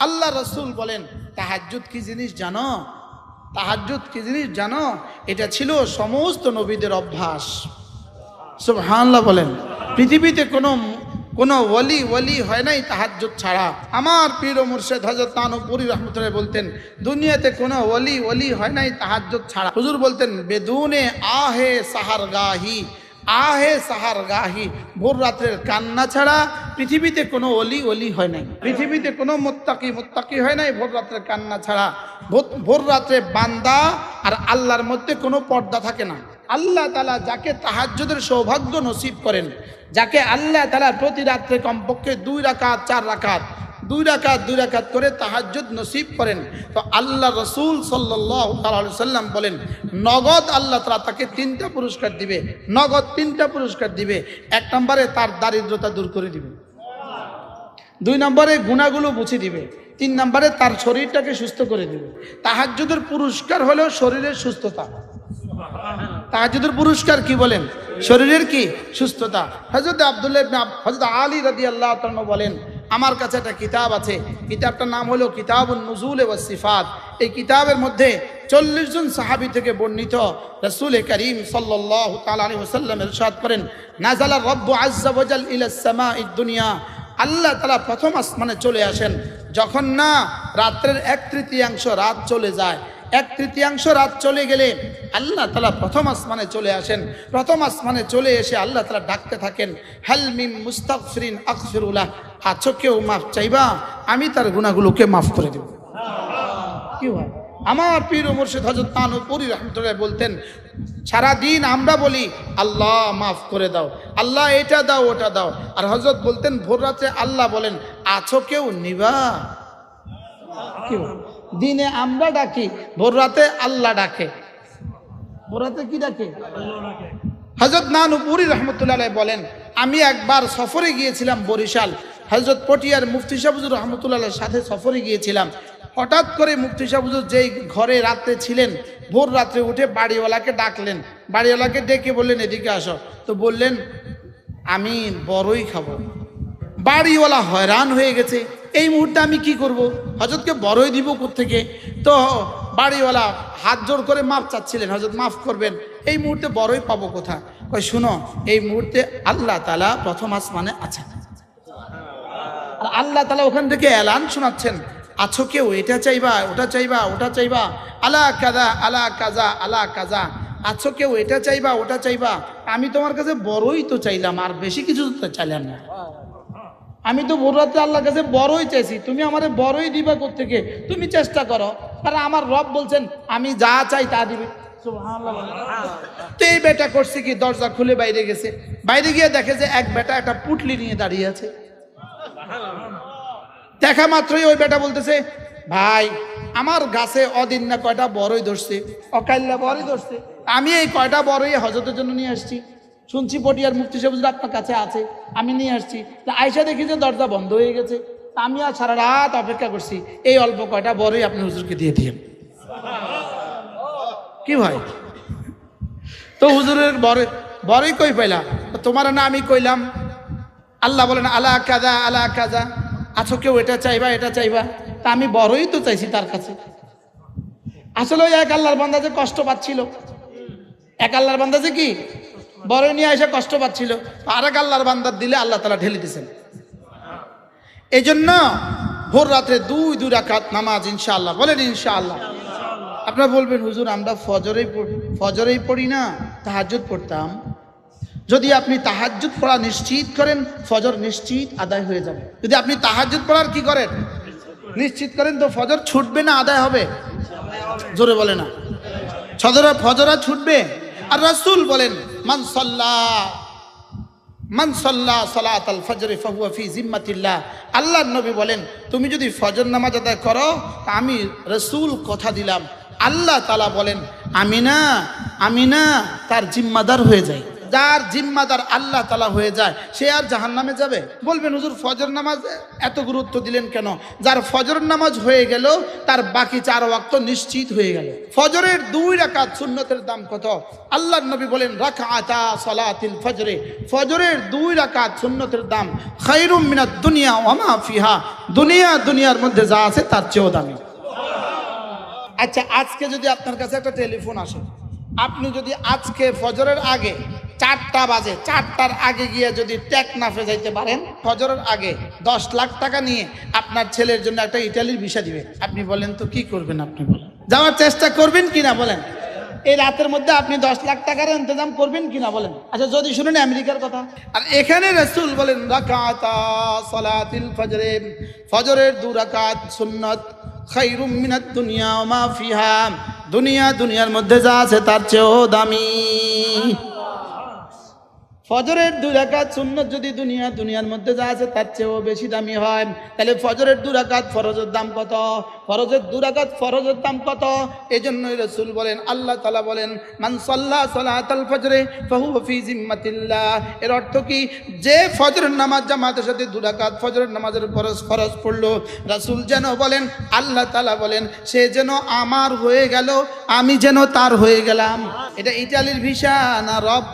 আল্লাহ রসুল বলেন তাহাজ্জুদ কি জিনিস জানো? তাহাজ্জুদ কি জিনিস জানো? এটা ছিল সমস্ত নবীদের অভ্যাস। সুবহানাল্লাহ বলেন। পৃথিবীতে কোনো ওলি হয় নাই তাহাজ্জুদ ছাড়া। আমার পীর ও মুর্শিদ হযরত নানুপুরি রাহমাতুল্লাহ বলতেন দুনিয়াতে কোনো ওলি হয় নাই তাহাজ্জুদ ছাড়া। হুজুর বলতেন বেদুনে আহে সাহারগাহি, ভোর রাত্রের কান্না ছাড়া পৃথিবীতে কোনো ওলি হয় নাই। পৃথিবীতে কোনো মুত্তাকি হয় নাই ভোর রাত্রের কান্না ছাড়া। ভোর রাত্রে বান্দা আর আল্লাহর মধ্যে কোনো পর্দা থাকে না। আল্লাহ তাআলা যাকে তাহাজ্জুদের সৌভাগ্য নসিব করেন, যাকে আল্লাহ তাআলা প্রতি রাত্রে কমপক্ষে 2 রাকাত 4 রাকাত 2 রাকাত করে তাহাজ্জুদ নসিব করেন, তো আল্লাহ রসুল সাল্লাল্লাহু আলাইহি সাল্লাম বলেন নগদ আল্লাহ তাআলা তাকে 3টা পুরস্কার দিবে। নগদ 3টা পুরস্কার দিবে। 1 নম্বরে তার দারিদ্রতা দূর করে দিবে, 2 নম্বরে গুনাহগুলো মুছে দিবে, 3 নম্বরে তার শরীরটাকে সুস্থ করে দিবে। তাহাজ্জুদের পুরস্কার হলো শরীরের সুস্থতা। তাহাজ্জুদের পুরস্কার কি বলেন? শরীরের কি সুস্থতা। হযরত হযরত আলী রাদিয়াল্লাহু তাআলা বলেন আমার কাছে একটা কিতাব আছে, কিতাবটার নাম হলো কিতাবুন নুজুল ওয়াস সিফাত। এই কিতাবের মধ্যে 40 জন সাহাবী থেকে বর্ণিত রাসূল করিম সাল্লাল্লাহু তাআলা আলাইহি ওয়াসাল্লাম ইরশাদ করেন নাযালা রাব্বু আযজা ওয়া জাল ইলাস সামাঈদ দুনিয়া। আল্লাহ তাআলা প্রথম আসমানে চলে আসেন যখন না রাতের 1/3 রাত চলে যায়। 1/3 রাত চলে গেলে আল্লাহ তাআলা প্রথম আসমানে চলে আসেন। প্রথম আসমানে চলে এসে আল্লাহ তাআলা ডাকতে থাকেন হাল মিন মুস্তাগফিরিন আগফিরুলাহ, আছো কেউ মাফ চাইবা, আমি তার গুনাহগুলোকে মাফ করে দেব। কি হয়? আমার পীর ও মুর্শিদ হযরত নানুপুরি রাহমাতুল্লাহ বলতেন সারা দিন আমরা বলি আল্লাহ মাফ করে দাও, আল্লাহ এটা দাও ওটা দাও, আর হযরত বলতেন ভোর রাতে আল্লাহ বলেন আছো কেউ নিবা। কি হয়? দিনে আমরা ডাকি, ভোর রাতে আল্লাহ ডাকে। ভোর রাতে কি ডাকে? হযরত নানুপুরি রাহমাতুল্লাহ বলেন আমি একবার সফরে গিয়েছিলাম বরিশাল। হযরত পটিয়ার মুফতি সাহেব হুজুর রাহমাতুল্লাহর সাথে সফরে গিয়েছিলাম। হঠাৎ করে মুফতি সাহেব হুজুর যেই ঘরে রাতে ছিলেন, ভোর রাত্রে উঠে বাড়িওয়ালাকে ডাকলেন। বাড়িওয়ালাকে ডেকে বললেন এদিকে আসো। তো বললেন আমি বড়ই খাবো। বাড়িওয়ালা হয়রান হয়ে গেছে, এই মুহূর্তে আমি কি করব? হযরতকে বড়ই দিব কোত্থেকে? তো বাড়িওয়ালা হাত জোড় করে মাফ চাচ্ছিলেন, হযরত মাফ করবেন, এই মুহূর্তে বড়ই পাবো কোথা? কই শুনো, এই মুহূর্তে আল্লাহ তাআলা প্রথম আসমানে আছেন। আর আল্লাহ তাআলা ওখান থেকে এলান শোনাচ্ছেন আছো কেউ এটা চাইবা ওটা চাইবা ওটা চাইবা, আলা কাজা আলা কাজা আলা কাজা, আছো কেউ এটা চাইবা ওটা চাইবা। আমি তোমার কাছে বড়ই তো চাইলাম, আর বেশি কিছু তো চাইলাম না। আমি তো ভোর রাতে আল্লাহর কাছে বড়ই চাইছি, তুমি আমারে বড়ই দিবা কোত্থেকে? তুমি চেষ্টা করো। আর আমার রব বলছেন আমি যা চাই তা দিবে। সুবহানাল্লাহ। তো এই বেটা করছে কি, দরজা খুলে বাইরে গেছে। বাইরে গিয়ে দেখে যে এক বেটা একটা পুটলি নিয়ে দাঁড়িয়ে আছে। দেখা মাত্রই ওই বেটা বলতেছে ভাই আমার গাছে অদিন না কয়টা বড়ই ধরছে, অকাল্লা বড়ই ধরছে, আমি এই কয়টা বড়ই হযরতের জন্য নিয়ে আসছি। শুনছি পটিয়ার মুফতি সাহেব হুজুর আপনার কাছে আছে, আমি নিয়ে আসছি। আয়সা দেখি যে দরজা বন্ধ হয়ে গেছে। আমি আর সারা রাত অপেক্ষা করছি, এই অল্প কয়টা বড়ই আপনি হুজুরকে দিয়ে দিয়েন। কি ভাই? তো হুজুরের বড়ই কই পাইলা? তোমার না আমি কইলাম। আল্লাহ বলেন আলা কাজা আলা কাজা, আছো কেউ এটা চাইবা এটা চাইবা। তা আমি বড়ই তো চাইছি তার কাছে। আসলে ওই এক আল্লাহর বান্দা যে কষ্ট পাচ্ছিল, এক আল্লাহর বান্দা যে কি বড়ই নিয়ে এসে কষ্ট পাচ্ছিল, আর এক আল্লাহর বান্দার দিলে আল্লাহ তাআলা ঢেলে দিয়েছেন। এই জন্য ভোর রাত্রে 2 রাকাত নামাজ ইনশাআল্লাহ, বলেন ইনশাআল্লাহ। আপনারা বলবেন হুজুর আমরা ফজরেই পড়ি না, তাহাজ্জুদ পড়তাম। যদি আপনি তাহাজ্জুদ পড়া নিশ্চিত করেন, ফজর নিশ্চিত আদায় হয়ে যাবে। যদি আপনি তাহাজ্জুদ পড়ার কি করেন নিশ্চিত করেন, তো ফজর ছুটবে না আদায় হবে? জোরে বলে না, ফজর ছুটবে। আর রাসূল বলেন মান সাল্লা সালাতাল ফজর ফাহুয়া ফি জিম্মাতিল্লাহ। আল্লাহর নবী বলেন তুমি যদি ফজর নামাজ আদায় করো, আমি রাসূল কথা দিলাম আল্লাহ তাআলা বলেন আমি না তার জিম্মাদার হয়ে যাই। যার জিম্মাদার আল্লাহ তাআলা হয়ে যায় সে আর জাহান্নামে যাবে? বলবেন হুজুর ফজর নামাজ এত গুরুত্ব দিলেন কেন? যার ফজর নামাজ হয়ে গেল তার বাকি 4 ওয়াক্ত নিশ্চিত হয়ে গেল। ফজরের 2 রাকাত সুন্নতের দাম কত? আল্লাহর নবী বলেন রাকাতা সালাতিল ফজরে, ফজরের 2 রাকাত সুন্নতের দাম খায়রুম মিনাদ দুনিয়া ওয়া মা ফিহা, দুনিয়ার মধ্যে যা আছে তার চেয়েও দামি। আচ্ছা, আজকে যদি আপনার কাছে একটা টেলিফোন আসে, আপনি যদি আজকে ফজরের আগে 4টা বাজে, 4টার আগে গিয়ে যদি টেকনাফে যাইতে পারেন, ফজরের আগে 10 লাখ টাকা নিয়ে আপনার ছেলের জন্য একটা ইটালির ভিসা দিবে, আপনি বলেন তো কি করবেন? আপনি বলেন, যাওয়ার চেষ্টা করবেন কিনা বলেন? এই রাতের মধ্যে আপনি 10 লাখ টাকার ইন্তজাম করবেন কিনা বলেন? আচ্ছা, যদি শুনেন আমেরিকার কথা। আর এখানে রাসূল বলেন রাকাতা সালাতিল ফজরে, ফজরের 2 রাকাত সুন্নাত খায়রুম মিনাদ দুনিয়া ওয়া মা ফিহা, দুনিয়ার মধ্যে যা আছে তার চেয়েও দামি। ফজরের 2 রাকাত সুন্নাত যদি দুনিয়ার মধ্যে যা আছে তার চেয়েও বেশি দামি হয়, তাহলে ফজরের 2 রাকাত ফরজের দাম কত? ফরজের 2 রাকাত ফরজের দাম কত? এজন্যই রাসূল বলেন, আল্লাহ তাআলা বলেন মান সাল্লা সালাতাল ফজরে ফাহুয়া ফি জিম্মাতিল্লাহ। এর অর্থ কি? যে ফজরের নামাজ জামাতের সাথে 2 রাকাত ফজরের নামাজের ফরজ পড়লো, রাসূল যেন বলেন, আল্লাহ তাআলা বলেন, সে যেন আমার হয়ে গেল, আমি যেন তার হয়ে গেলাম। এটা ইটালির ভিসা না রব?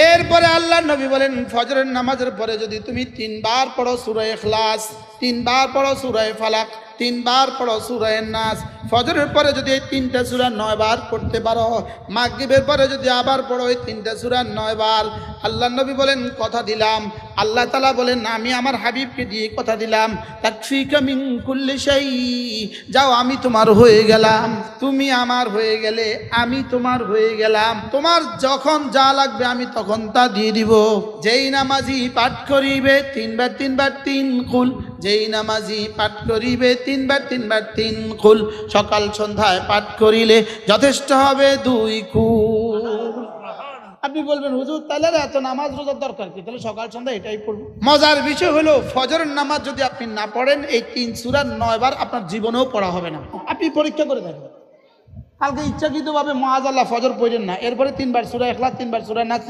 এরপরে আল্লাহ নবী বলেন ফজরের নামাজের পরে যদি তুমি 3 বার পড়ো সূরা ইখলাস, 3 বার পড়ো সূরা ফালাক, 3 বার পড়ো সূরা নাস, ফজরের পরে যদি এই 3টা সূরা 9 বার পড়তে পারো, মাগরিবের পরে যদি আবার পড়ো এই 3টা সূরা 9 বার, আল্লাহ নবী বলেন কথা দিলাম, আল্লাহ তাআলা বলেন আমি আমার হাবিবকে দিয়ে কথা দিলাম, তাকফিকা মিন কুল্লি শাই, যাও আমি তোমার হয়ে গেলাম, তুমি আমার হয়ে গেলে আমি তোমার হয়ে গেলাম, তোমার যখন যা লাগবে আমি তখন তা দিয়ে দিব। যেই নামাজি পাঠ করিবে 3 বার 3 বার 3 কুল, যেই নামাজি পাঠ করিবে 3 বার 3 বার 3 কুল, সকাল সন্ধ্যায় পাঠ করিলে যথেষ্ট হবে 2 কুল। আপনি বলবেন হুজুর তাহলে এত নামাজ রোজার দরকার কি? তাহলে সকাল সন্ধ্যা এটাই পড়ব। মজার বিষয় হলো ফজরের নামাজ যদি আপনি না পড়েন এই 3 সূরা 9 বার আপনার জীবনেও পড়া হবে না। আপনি পরীক্ষা করে দেখবেন, কালকে ইচ্ছাকৃতভাবে মুআজ্জাল্লাহ ফজর পড়েন না, এরপরে 3 বার সূরা ইখলাস 3 বার সূরা নাস,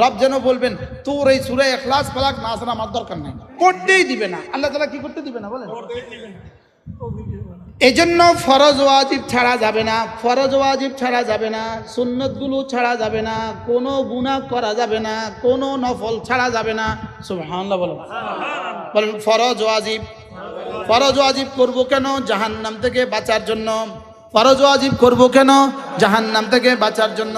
রব যেন বলবেন তোর এই সূরা ইখলাস ফালাক নাস আমার দরকার নাই, পড়তেই দিবে না। আল্লাহ তাআলা কি করতে দিবে না বলেন? এজন্য ফরজ ওয়াজিব ছাড়া যাবে না, ফরজ ওয়াজিব ছাড়া যাবে না, সুন্নতগুলো ছাড়া যাবে না, কোনো গুনাহ করা যাবে না, কোনো নফল ছাড়া যাবে না। সুবহানাল্লাহ বলেন, বলেন ফরজ ওয়াজিব। ফরজ ওয়াজিব করব কেন? জাহান্নাম থেকে বাঁচার জন্য। ফরজ ওয়াজিব করব কেন? জাহান্নাম থেকে বাঁচার জন্য।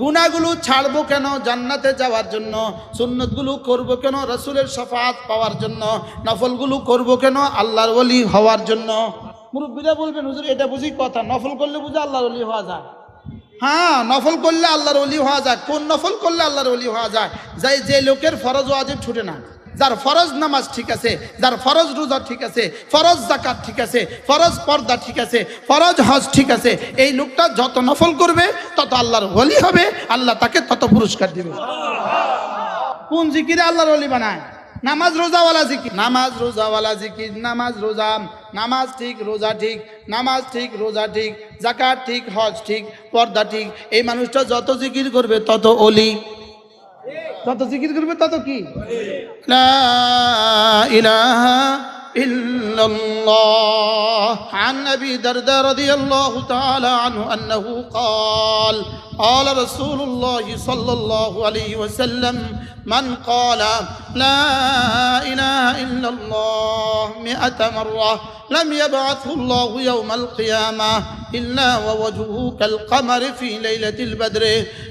গুনাহগুলো ছাড়বো কেন? জান্নাতে যাওয়ার জন্য। সুন্নতগুলো করব কেন? রাসূলের শাফাআত পাওয়ার জন্য। নফলগুলো করব কেন? আল্লাহর ওলি হওয়ার জন্য। মুরব্বীরা বলবেন হুজুর এটা বুঝি কথা, নফল করলে বুঝি আল্লাহর ওলি হওয়া যায়? হ্যাঁ, নফল করলে আল্লাহর ওলি হওয়া যায়। কোন নফল করলে আল্লাহর ওলি হওয়া যায়? যে লোকের ফরজ ওয়াজিব ছুটে না, যার ফরজ নামাজ ঠিক আছে, যার ফরজ রোজা ঠিক আছে, ফরজ যাকাত ঠিক আছে, ফরজ পর্দা ঠিক আছে, ফরজ হজ ঠিক আছে, এই লোকটা যত নফল করবে তত আল্লাহর ওলি হবে, আল্লাহ তাকে তত পুরস্কার দিবে। কোন জিকিরে আল্লাহর ওলি বানায়? নামাজ রোজাওয়ালা জিকির, নামাজ রোজাওয়ালা জিকির, নামাজ রোজা, নামাজ ঠিক রোজা ঠিক, নামাজ ঠিক রোজা ঠিক, যাকাত ঠিক হজ ঠিক পর্দা ঠিক, এই মানুষটা যত জিকির করবে তত ওলি, তত জিকির করবে তত কি? লা ইলাহা ইল্লাল্লাহ। عن أبي درداء رضي الله تعالى عنه أنه قال قال رسول الله صلى الله عليه وسلم من قال لا إله إلا الله 100 مرة لم يبعثه الله يوم القيامة إلا ووجهه كالقمر في ليلة البدر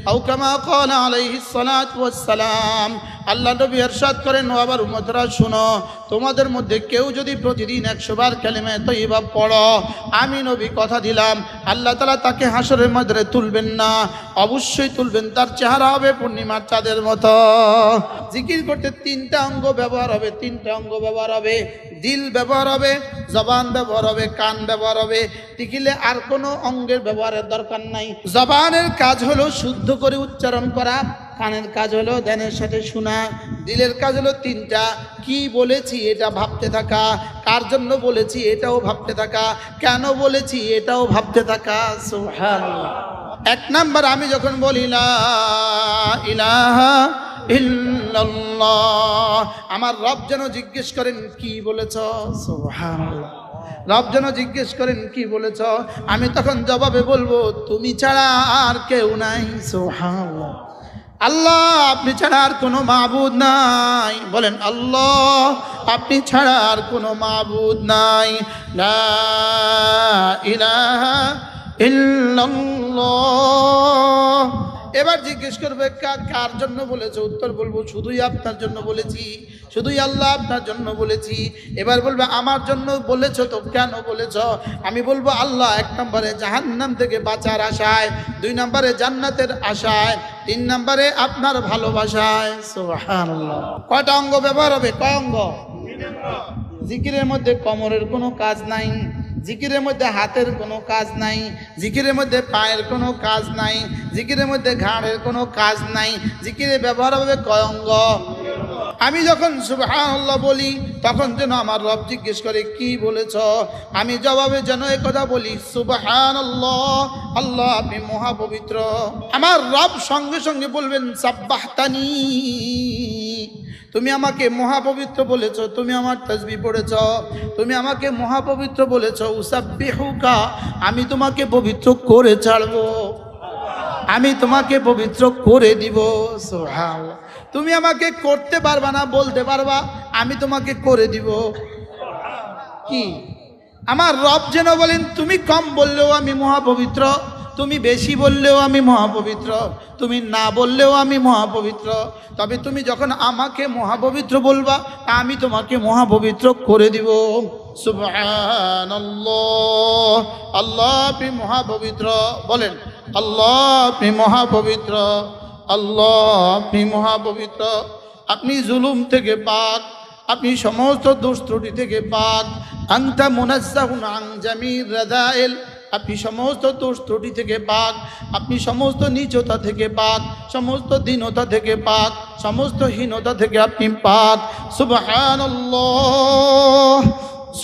أو كما قال عليه الصلاة والسلام। আল্লাহ নবী ইরশাদ করেন, ও আবার উম্মতরা শুনো, তোমাদের মধ্যে কেউ যদি প্রতিদিন 100 বার কালিমা তয়্যিবা পড়ো, আমি নবী কথা দিলাম আল্লাহ তাআলা তাকে হাসরের ময়দানে তুলবেন না, অবশ্যই তুলবেন, তার চেহারা হবে পূর্ণিমার চাঁদের মতো। জিকির করতে 3টা অঙ্গ ব্যবহার হবে, 3টা অঙ্গ ব্যবহার হবে, দিল ব্যবহার হবে, জবান ব্যবহার হবে, কান ব্যবহার হবে, টিকিলে আর কোনো অঙ্গের ব্যবহারের দরকার নাই। জবানের কাজ হলো শুদ্ধ করে উচ্চারণ করা, কানের কাজ হলো ধ্যানের সাথে শোনা, দিলের কাজ হলো 3টা, কি বলেছি এটা ভাবতে থাকা, কার জন্য বলেছি এটাও ভাবতে থাকা, কেন বলেছি এটাও ভাবতে থাকা। সুবহানাল্লাহ। এক নাম্বার, আমি যখন বলি লা ইলাহা ইল্লাল্লাহ, আমার রব যেন জিজ্ঞেস করেন কি বলেছ, সুবহানাল্লাহ। রব যেন জিজ্ঞেস করেন কি বলেছ, আমি তখন জবাবে বলবো তুমি ছাড়া আর কেউ নাই, সুবহানাল্লাহ। আল্লাহ আপনি ছাড়া আর কোনো মাবুদ নাই, বলেন আল্লাহ আপনি ছাড়া আর কোনো মাবুদ নাই, লা ইলাহা ইল্লাল্লাহ। এবার জিজ্ঞেস করবে কার জন্য বলেছো, উত্তর বলবো শুধুই আপনার জন্য বলেছি, শুধুই আল্লাহ আপনার জন্য বলেছি। এবার বলবে আমার জন্য বলেছো তো কেন বলেছো, আমি বলবো আল্লাহ এক নম্বরে জাহান্নাম থেকে বাঁচার আশায়, 2 নম্বরে জান্নাতের আশায়, 3 নম্বরে আপনার ভালোবাসায়, সুবহানাল্লাহ। কয়টা অঙ্গ ব্যবহার হবে, কয় অঙ্গ? জিকিরের মধ্যে কোমরের কোনো কাজ নাই, জিকিরের মধ্যে হাতের কোনো কাজ নাই, জিকিরের মধ্যে পায়ের কোনো কাজ নাই, জিকিরের মধ্যে ঘাড়ের কোনো কাজ নাই, জিকিরে ব্যবহার হবে কয় অঙ্গ? আমি যখন সুবহানাল্লাহ বলি তখন যেন আমার রব জিজ্ঞেস করে কি বলেছ, আমি জবাবে যেন এই কথা বলি সুবহানাল্লাহ, আল্লাহ আপনি মহাপবিত্র। আমার রব সঙ্গে সঙ্গে বলবেন সাব্বাহতানি, তুমি আমাকে মহাপবিত্র বলেছ, তুমি আমার তাসবিহ পড়েছ, তুমি আমাকে মহাপবিত্র বলেছ, উসাব্বিহুকা, আমি তোমাকে পবিত্র করে ছাড়বো, আমি তোমাকে পবিত্র করে দিব, সুবহানাল্লাহ। তুমি আমাকে করতে পারবা না, বলতে পারবা, আমি তোমাকে করে দিব। কি আমার রব যেন বলেন তুমি কম বললেও আমি মহাপবিত্র, তুমি বেশি বললেও আমি মহাপবিত্র, তুমি না বললেও আমি মহাপবিত্র, তবে তুমি যখন আমাকে মহাপবিত্র বলবা আমি তোমাকে মহাপবিত্র করে দিব, সুবহানাল্লাহ। আল্লাহ আপনি মহাপবিত্র, বলেন আল্লাহ আপনি মহাপবিত্র, আল্লাহ আপনি মহাপবিত্র, আপনি জুলুম থেকে পাক, আপনি সমস্ত দোষ ত্রুটি থেকে পাক, আনতা মুনাজ্জাহুন আন জামির রাদাইল, আপনি সমস্ত দোষ ত্রুটি থেকে পাক, আপনি সমস্ত নীচতা থেকে পাক, সমস্ত দীনতা থেকে পাক, সমস্ত হীনতা থেকে আপনি পাক, সুবহানাল্লাহ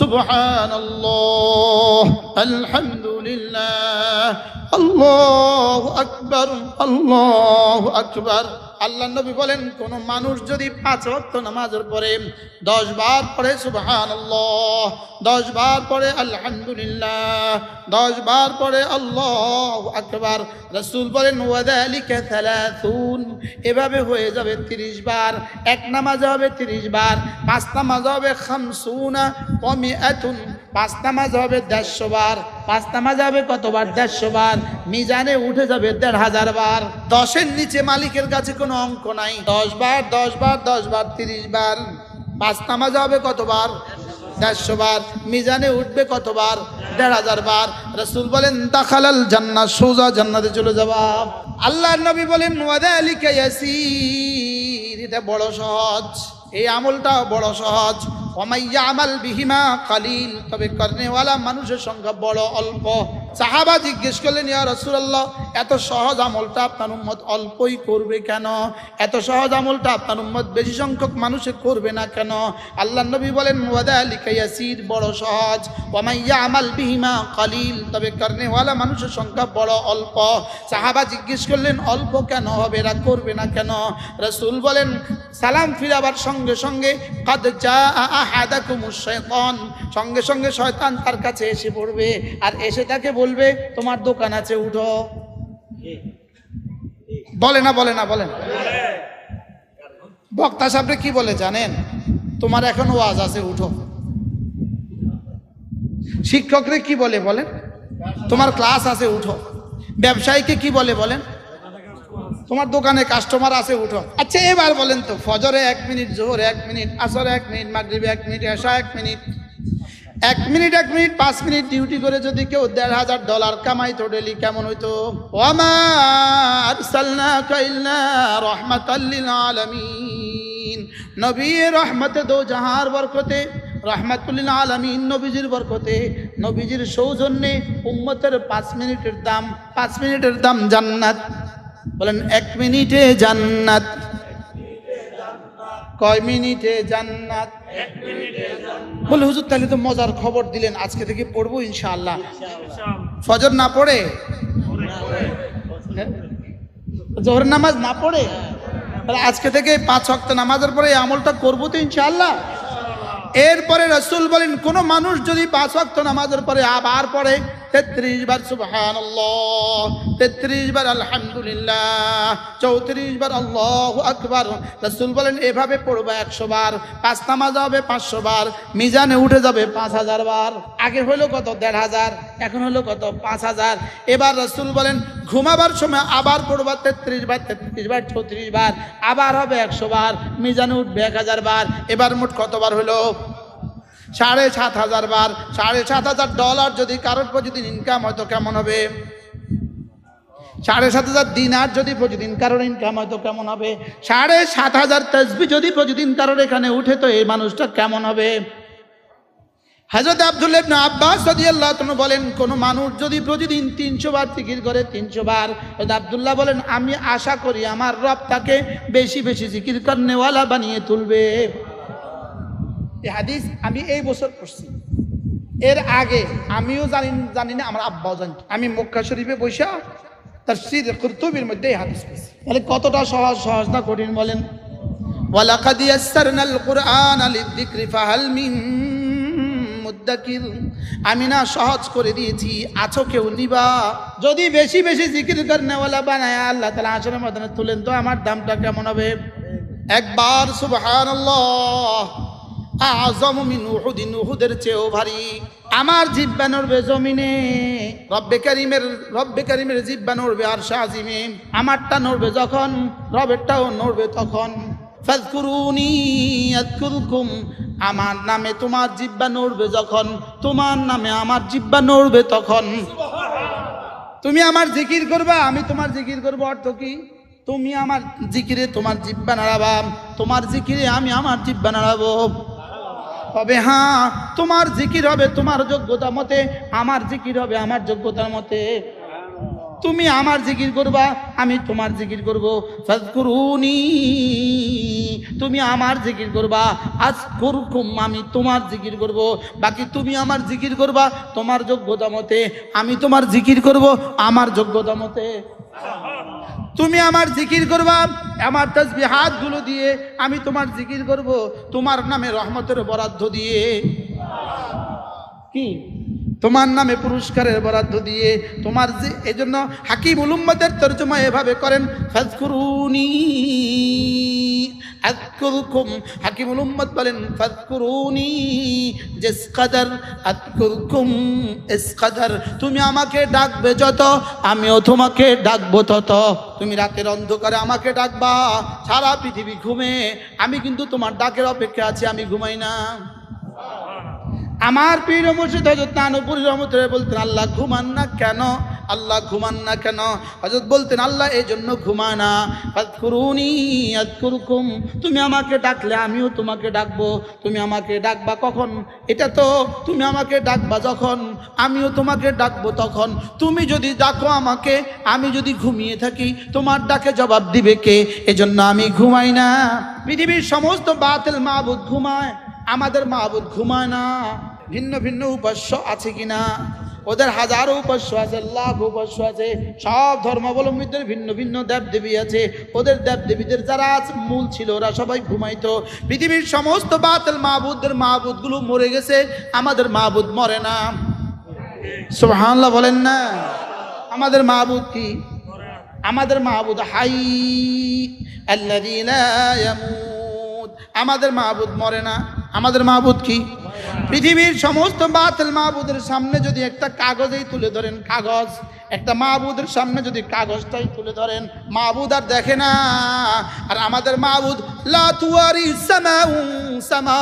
সুবহানাল্লাহ, আলহামদুলিল্লাহ, আল্লাহু আকবার, আল্লাহু আকবার। আল্লাহ নবী বলেন কোন মানুষ যদি 5 ওয়াক্ত নামাজের পরে 10 বার পড়ে সুবহানাল্লাহ, 10 বার পড়ে আলহামদুলিল্লাহ, 10 বার পড়ে আল্লাহু আকবার, রাসূল বলেন ওয়াযালিকা 30, এভাবে হয়ে যাবে 30 বার। এক নামাজে হবে 30 বার, 5 নামাজ হবে 50 ওয়া 100, 5 নামাজ হবে 150 বার, 5 নামাজ হবে কতবার? 150 বার। মিজানে উঠে যাবে 1500 বার। 10-এর নিচে মালিকের কাছে কোনো অঙ্ক নাই। 10 বার 10 বার 10 বার 30 বার। 5 নামাজ হবে কতবার? 150 বার। মিজানে উঠবে কতবার? 1500 বার। রাসূল বলেন দাখালাল জান্নাহ, সোজা জান্নাতে চলে যাবা। আল্লাহর নবী বলেন ওয়াযালিকা ইয়াসির, এটা বড় সহজ, এই আমলটা বড় সহজ। ওয়ামাইয়া আমাল বিহিমা কালিল, তবে করনেওয়ালা মানুষের সংখ্যা বড় অল্প। সাহাবা জিজ্ঞেস করলেন ইয়া রাসূলুল্লাহ, এত সহজ আমলটা আপনার উম্মত অল্পই করবে কেন? এত সহজ আমলটা আপনার উম্মত বেশি সংখ্যক মানুষে করবে না কেন? আল্লাহর নবী বলেন ওয়াযালিকা ইয়াসির, বড় সহজ। ওয়ামাইয়া আমাল বিহিমা কালিল, তবে করনেওয়ালা মানুষের সংখ্যা বড় অল্প। সাহাবা জিজ্ঞেস করলেন অল্প কেন হবে, এরা করবে না কেন? রাসূল বলেন সালাম ফিরাবার সঙ্গে সঙ্গে কাদ জাআ আহাদাকুমুশ শাইতান, সঙ্গে সঙ্গে শয়তান তার কাছে এসে পড়বে আর এসে তাকে বলবে তোমার দোকান আছে উঠো। বলে না বলে না বলেন? বক্তা সাহেবরে কি বলে জানেন? তোমার এখন ওয়াজ আছে উঠো। শিক্ষকরে কি বলে বলেন? তোমার ক্লাস আছে উঠো। ব্যবসায়ীকে কি বলে বলেন? তোমার দোকানে কাস্টমার আছে উঠো। আচ্ছা এবার বলেন তো, ফজরে 1 মিনিট, জোহরে 1 মিনিট, আসরে 1 মিনিট, মাগরিবে 1 মিনিট, এশা 1 minute, 1 minute 1 minute 5 minute duty করে যদি কেউ $1,500 কামাইতো ডেলি, কেমন হইতো? ওয়ামা আরসালনাকা ইল্লা রাহমাতাল লিল আলামিন, নবী রহমতে দো জাহার বরকতে, রহমাতুল লিল আলামিন নবীজির বরকতে, নবীজির সৌজন্যে উম্মতের 5 মিনিটের দাম, 5 মিনিটের দাম জান্নাত। বলেন 1 মিনিটে জান্নাত। কয় মিনিটে জান্নাত? 1 মিনিটে জান্নাত। বলে হুজুর তাহলে তো মজার খবর দিলেন, আজকে থেকে পড়বো ইনশাআল্লাহ। ফজর না পড়ে জোহর নামাজ না পড়ে তাহলে আজকে থেকে 5 ওয়াক্ত নামাজের পরে এই আমলটা করবো তো ইনশাআল্লাহ। এরপরে রাসূল বলেন কোন মানুষ যদি 5 ওয়াক্ত নামাজের পরে আবার পড়ে 33 বার সুবহানাল্লাহ, 33 বার আলহামদুলিল্লাহ, 34 বার আল্লাহু আকবার, রাসূল বলেন এভাবে পড়বে 100 বার, 5 নামাজ হবে 500 বার, মিজানে উঠে যাবে 5000 বার। আগে হলো কত 1500, এখন হলো কত 5000। এবার রাসূল বলেন ঘুমাবার সময় আবার পড়বা 33 বার, 33 বার, 34 বার, আবার হবে 100 বার, মিজানে উঠবে 1000 বার। এবার মোট কতবার হলো 7500 বার। $7500 যদি কারোর প্রতিদিন ইনকাম হয় তো কেমন হবে? 7500 দিনার যদি প্রতিদিন কারোর ইনকাম হয় তো কেমন হবে? 7500 তাসবিহ যদি প্রতিদিন কারোর এখানে উঠে তো এই মানুষটা কেমন হবে? হযরত আব্দুল্লাহ ইবনে আব্বাস রাদিয়াল্লাহু তাআলা বলেন কোন মানুষ যদি প্রতিদিন 300 বার জিকির করে 300 বার, হযরত আব্দুল্লাহ বলেন আমি আশা করি আমার রব তাকে বেশি বেশি জিকির করনেওয়ালা বানিয়ে তুলবে। এই হাদিস আমি এই বছর পড়ছি, এর আগে আমিও জানি না, আমার আব্বাও জানি। আমি মক্কা শরীফে বসে তাফসীর কুরতুবীর মধ্যে এই হাদিস পড়ছি। তাহলে কতটা সহজ না কঠিন বলেন? ওয়ালাকাদ ইয়াসসারনাল কুরআনা লিযিকরি ফাহাল মিন মুদ্দাকির, আমি না সহজ করে দিয়েছি, আছো কেউ নিবা? যদি বেশি বেশি জিকির করনেওয়ালা বানায় আল্লাহ তাআলা আসরের ময়দানে তুলেন তো আমার দামটা কেমন হবে? একবার সুবহানাল্লাহ আযম মিন উহুদিন, উহুদের চেয়েও ভারী। আমার জিহ্বা নড়বে জমিনে, রব্বে কারীমের জিহ্বা নড়বে আরশে আজিমে। আমারটা নড়বে যখন, রবেরটাও নড়বে তখন। ফাযকুরুনি আযকুরকুম, আমার নামে তোমার জিহ্বা নড়বে যখন, তোমার নামে আমার জিহ্বা নড়বে তখন। তুমি আমার জিকির করবা, আমি তোমার জিকির করব। অর্থ কি? তুমি আমার জিকিরে তোমার জিহ্বা নাড়াবা, তোমার জিকিরে আমি আমার জিহ্বা নাড়াবো। তবে হ্যাঁ, তোমার জিকির হবে তোমার যোগ্যতা মতে, আমার জিকির হবে আমার যোগ্যতার মতে। তুমি আমার জিকির করবা, আমি তোমার জিকির করব। ফাযকুরুনি, তুমি আমার জিকির করবা, আযকুরকুম, আমি তোমার জিকির করব। বাকি তুমি আমার জিকির করবা তোমার যোগ্যতা মতে, আমি তোমার জিকির করব আমার যোগ্যতা মতে। তুমি আমার জিকির করবা আমার তাসবিহাত গুলো দিয়ে, আমি তোমার জিকির করব তোমার নামে রহমতের বরাদ্দ দিয়ে। কি? তোমার নামে পুরস্কারের বরাদ্দ দিয়ে। তোমার যে এজন্য হাকিমুল উম্মতের তরজমা এভাবে করেন, ফাযকুরুনি আযকুরকুম। হাকিমুল উম্মত বলেন ফাযকুরুনি জিসকাদার আযকুরকুম ইসকাদার। তুমি আমাকে ডাকবে যত, আমিও তোমাকে ডাকবো তত। তুমি রাতের অন্ধকারে আমাকে ডাকবা, সারা পৃথিবী ঘুমে, আমি কিন্তু তোমার ডাকের অপেক্ষা আছি, আমি ঘুমাই না। আমার পীর মুর্শিদ হযরত নানুপুরী রহমতুল্লাহ বলতেন আল্লাহ ঘুমান না কেন? আল্লাহ ঘুমান না কেন? হযরত বলতেন আল্লাহ এই জন্য ঘুমায় না, ফাযকুরুনি আযকুরকুম, তুমি আমাকে ডাকলে আমিও তোমাকে ডাকবো। তুমি আমাকে ডাকবা কখন? এটা তো তুমি আমাকে ডাকবা যখন, আমিও তোমাকে ডাকবো তখন। তুমি যদি ডাকো আমাকে, আমি যদি ঘুমিয়ে থাকি, তোমার ডাকে জবাব দিবে কে? এজন্য আমি ঘুমাই না। পৃথিবীর সমস্ত বাতিল মাবুদ ঘুমায়, আমাদের মাবুদ ঘুমায় না। ভিন্ন ভিন্ন উপাস্য আছে কিনা? ওদের হাজারো উপাস্য আছে, লাখ উপাস্য আছে। সব ধর্মাবলম্বীদের ভিন্ন ভিন্ন দেবদেবী আছে। ওদের দেবদেবীদের যারা মূল ছিল ওরা সবাই ঘুমাইতো। পৃথিবীর সমস্ত বাতিল মাবুদদের মাবুদগুলো মরে গেছে, আমাদের মাবুদ মরে না। সুবহানাল্লাহ বলেন না? আমাদের মাবুদ কি? আমাদের মাবুদ হাই আল্লাযী লা ইয়ামুত। আমাদের মাবুদ মরে না। আমাদের মাবুদ কি? পৃথিবীর সমস্ত বাতিল মাবুদের সামনে যদি একটা কাগজেই তুলে ধরেন, কাগজ, একটা মাবুদের সামনে যদি কাগজটাই তুলে ধরেন, মাবুদ আর দেখে না। আর আমাদের মাবুদ লা তুয়ারি সামাউ সামা,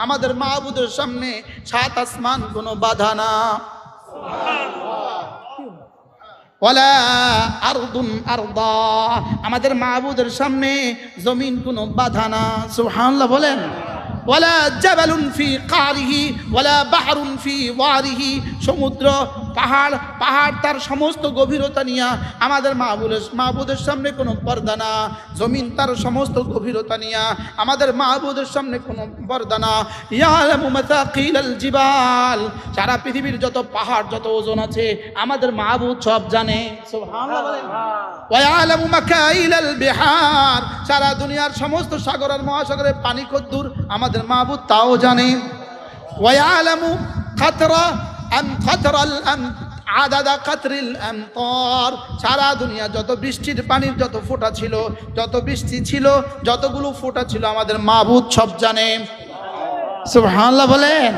আমাদের মাবুদের সামনে সাত আসমান কোনো বাধা না। ওয়ালা আরদুন আরদা, আমাদের মাবুদের সামনে জমিন কোনো বাধা না। সুবহানাল্লাহ বলেন। ওয়ালা জাবালুন ফি কারিহি ওয়ালা বাহরুন ফি ওয়ারিহি, সমুদ্র পাহাড় পাহাড় তার সমস্ত গভীরতা নিয়ে আমাদের মাহবুদের সামনে কোনো পর্দা না। জমিন তার সমস্ত গভীরতা নিয়ে আমাদের মাহবুদের সামনে কোনো পর্দা না। ইয়ালামু মাতাকিলাল জিবাল, সারা পৃথিবীর যত পাহাড় যত ওজন আছে আমাদের মাহবুদ সব জানে। সুবহানাল্লাহ বলেন। ওয়া ইয়ালামু মাকাইলাল বিহার, সারা দুনিয়ার সমস্ত সাগর আর মহাসাগরের পানি কদ্দুর আমাদের মাহবুদ তাও জানে। ওয়া ইয়ালামু খাতরা খাতরাল আদাদা কাতরিল আমতার, সারা দুনিয়া যত বৃষ্টির পানির যত ফোঁটা ছিল, যত বৃষ্টি ছিল, যতগুলো ফোঁটা ছিল আমাদের মাহবুদ সব জানে। সুবহানাল্লাহ বলেন।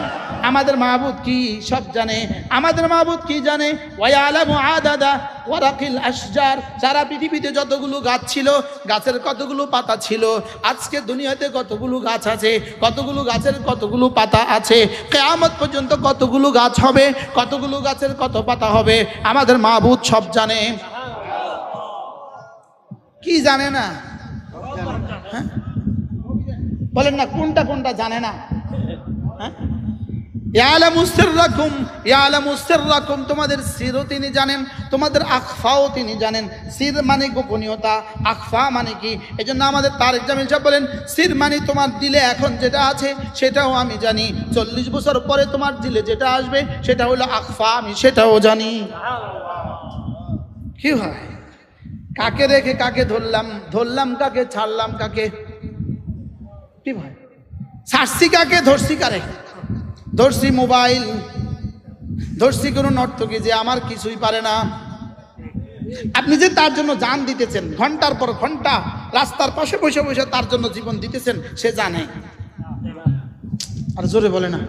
আমাদের মাহবুদ কি সব জানে। আমাদের মাহবুদ কি জানে? ওয়া ইয়ালামু আদাদা ওয়ারাকিল আশজার, সারা পৃথিবীতে যতগুলো গাছ ছিল, গাছের কতগুলো পাতা ছিল, আজকে দুনিয়াতে কতগুলো গাছ আছে, কতগুলো গাছের কতগুলো পাতা আছে, কিয়ামত পর্যন্ত কতগুলো গাছ হবে, কতগুলো গাছের কত পাতা হবে, আমাদের মাহবুদ সব জানে। কি জানে না? হ্যাঁ বলেন না, কোনটা কোনটা জানে না? হ্যাঁ, ইয়ালামু সিররাকুম, ইয়ালামু সিররাকুম, তোমাদের সিরও তিনি জানেন, তোমাদের আখফাও তিনি জানেন। সির মানে গোপনীয়তা, আখফা মানে কি? এজন্য আমাদের তারেক জামিল সাহেব বলেন, সির মানে তোমার দিলে এখন যেটা আছে সেটাও আমি জানি, 40 বছর পরে তোমার দিলে যেটা আসবে সেটা হলো আখফা, আমি সেটাও জানি। কি হয়? কাকে রেখে কাকে ধরলাম, ধরলাম কাকে, ছাড়লাম কাকে? কি ভাই, ছাড়ছি কাকে, ধরছি কারে? ধরছি মোবাইল, ধরছি কোনো নর্তকী যে আমার কিছুই পারে না। আপনি যে তার জন্য জান দিতেছেন, ঘন্টার পর ঘন্টা রাস্তার পাশে বসে বসে তার জন্য জীবন দিতেছেন, সে জানে। আর জোরে বলে না,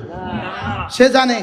সে জানে।